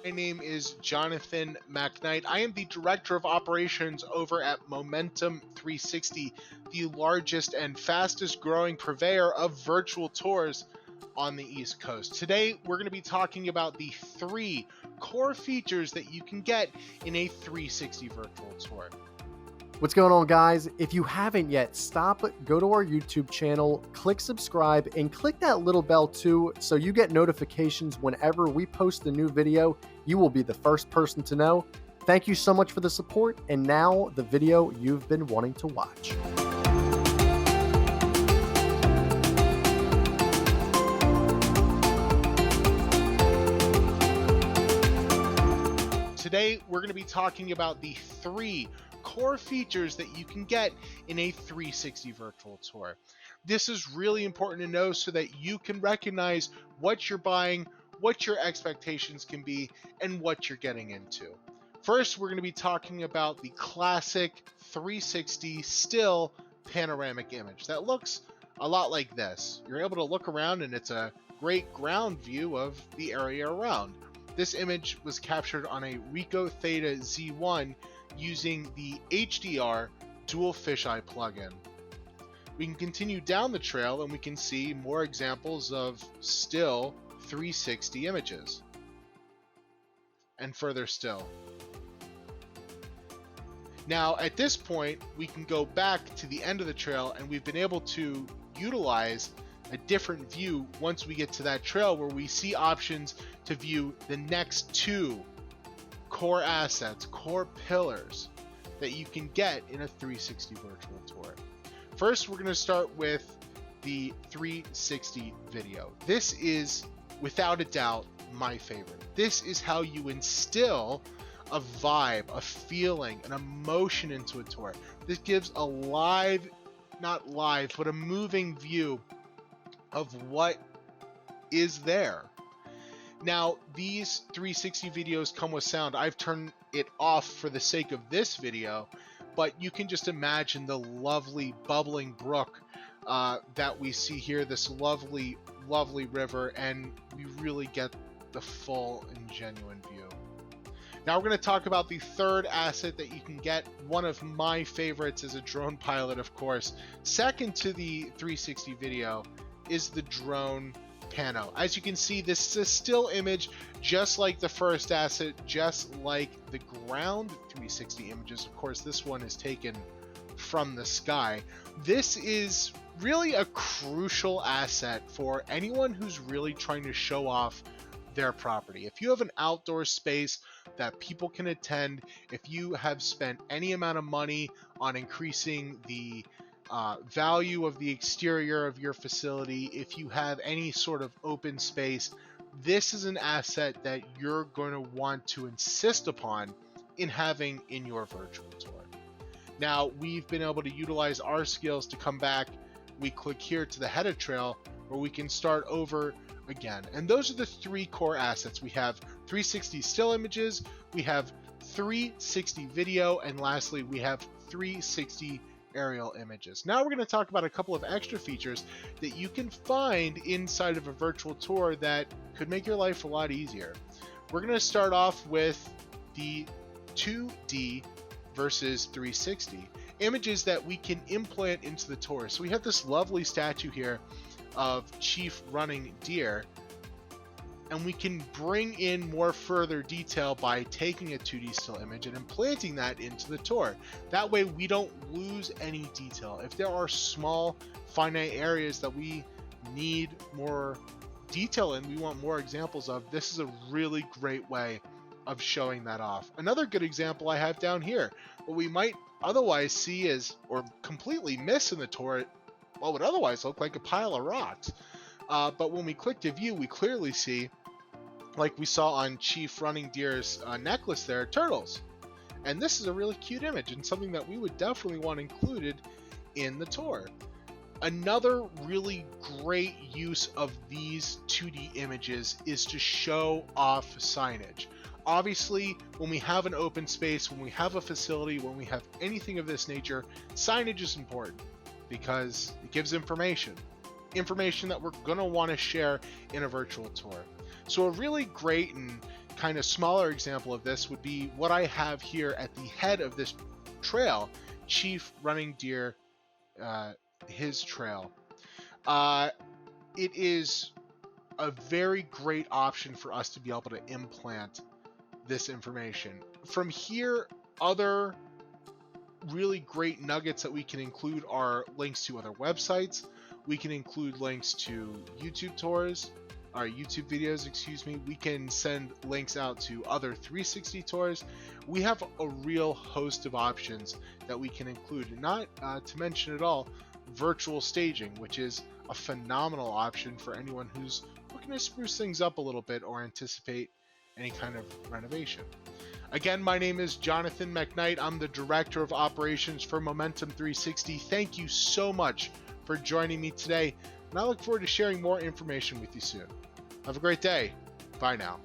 My name is Jonathan MacKnight. I am the Director of Operations over at Momentum 360, the largest and fastest growing purveyor of virtual tours on the East Coast. Today, we're going to be talking about the 3 core features that you can get in a 360 virtual tour. What's going on, guys? If you haven't yet, stop, go to our YouTube channel, click subscribe, and click that little bell too, so you get notifications whenever we post a new video. You will be the first person to know. Thank you so much for the support, and now the video you've been wanting to watch. Today, we're going to be talking about the 3 core features that you can get in a 360 virtual tour. This is really important to know so that you can recognize what you're buying, what your expectations can be, and what you're getting into. First, we're going to be talking about the classic 360 still panoramic image that looks a lot like this. You're able to look around and it's a great ground view of the area around. This image was captured on a Ricoh Theta Z1 using the HDR dual fisheye plugin. We can continue down the trail and we can see more examples of still 360 images. And further still. Now at this point, we can go back to the end of the trail and we've been able to utilize a different view once we get to that trail where we see options to view the next 2 core assets, core pillars that you can get in a 360 virtual tour. First, we're going to start with the 360 video. This is without a doubt my favorite. This is how you instill a vibe, a feeling, an emotion into a tour. This gives a live, not live, but a moving view of what is there. Now, these 360 videos come with sound. I've turned it off for the sake of this video, but you can just imagine the lovely bubbling brook that we see here, this lovely, lovely river, and we really get the full and genuine view. Now we're going to talk about the third asset that you can get. One of my favorites is a drone pilot, of course. Second to the 360 video is the drone pano. As you can see, this is a still image just like the first asset, just like the ground 360 images. Of course, this one is taken from the sky. This is really a crucial asset for anyone who's really trying to show off their property. If you have an outdoor space that people can attend, if you have spent any amount of money on increasing the value of the exterior of your facility, if you have any sort of open space, this is an asset that you're going to want to insist upon in having in your virtual tour. Now, we've been able to utilize our skills to come back. We click here to the header trail where we can start over again. And those are the 3 core assets. We have 360 still images, we have 360 video, and lastly, we have 360 aerial images. Now we're going to talk about a couple of extra features that you can find inside of a virtual tour that could make your life a lot easier. We're going to start off with the 2D versus 360 images that we can implant into the tour. So we have this lovely statue here of Chief running deer, and we can bring in more further detail by taking a 2D still image and implanting that into the tour. That way we don't lose any detail. If there are small finite areas that we need more detail in, we want more examples of, this is a really great way of showing that off. Another good example I have down here, what we might otherwise see is, or completely miss in the tour, what would otherwise look like a pile of rocks. But when we click to view, we clearly see, like we saw on Chief running deer's necklace there, turtles. And this is a really cute image and something that we would definitely want included in the tour. Another really great use of these 2D images is to show off signage. Obviously, when we have an open space, when we have a facility, when we have anything of this nature, signage is important because it gives information that we're going to want to share in a virtual tour. So a really great and kind of smaller example of this would be what I have here at the head of this trail, Chief Running Deer, his trail. It is a very great option for us to be able to implant this information. From here, other really great nuggets that we can include are links to other websites. We can include links to YouTube tours, or YouTube videos, excuse me. We can send links out to other 360 tours. We have a real host of options that we can include, not to mention at all virtual staging, which is a phenomenal option for anyone who's looking to spruce things up a little bit or anticipate any kind of renovation. Again, my name is Jonathan MacKnight. I'm the Director of Operations for Momentum 360. Thank you so much for joining me today, and I look forward to sharing more information with you soon. Have a great day. Bye now.